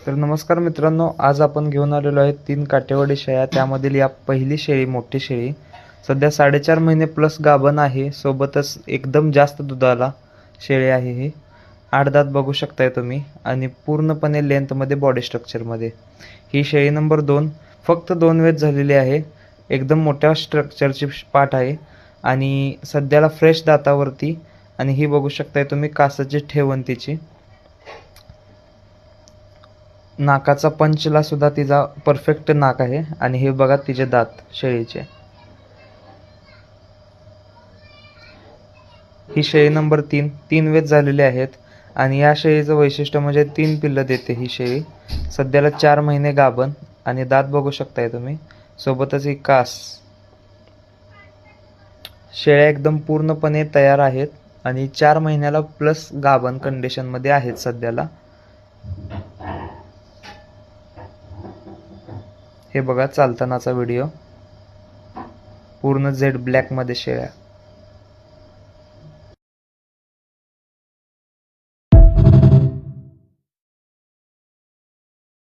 तर नमस्कार मित्रांनो, आज आपण घेऊन आलेलो आहे 3 काटेवाडी शेळ्या. त्यामधील या पहिली शेळी, मोठी शेळी सध्या 4.5 महिने प्लस गाभण आहे. सोबतच एकदम जास्त दुधाला शेळी आहे ही. 8 दात बघू शकताय तुम्ही आणि पूर्णपणे लेंथमध्ये, बॉडी स्ट्रक्चरमध्ये. ही शेळी नंबर 2 फक्त 2 वेळ झालेली आहे. एकदम मोठ्या स्ट्रक्चरची पाठ आहे आणि सध्याला फ्रेश दातावरती. आणि ही बघू शकताय तुम्ही कासाची ठेवण तिची. नाकाचा पंचला सुद्धा तिचा परफेक्ट नाक आहे. आणि हे बघा तिचे दात शेळीचे. ही शेळी नंबर 3 वेद झालेले आहेत. आणि या शेळीचं वैशिष्ट्य म्हणजे 3 पिल्लं देते ही शेळी. सध्याला 4 महिने गाभण आणि दात बघू शकताय तुम्ही. सोबतच ही कास. शेळ्या एकदम पूर्णपणे तयार आहेत आणि 4 महिन्याला प्लस गाभण कंडिशनमध्ये आहेत सध्याला. हे बघा चालतानाचा व्हिडिओ. पूर्ण जेड ब्लॅक मध्ये शेळ्या.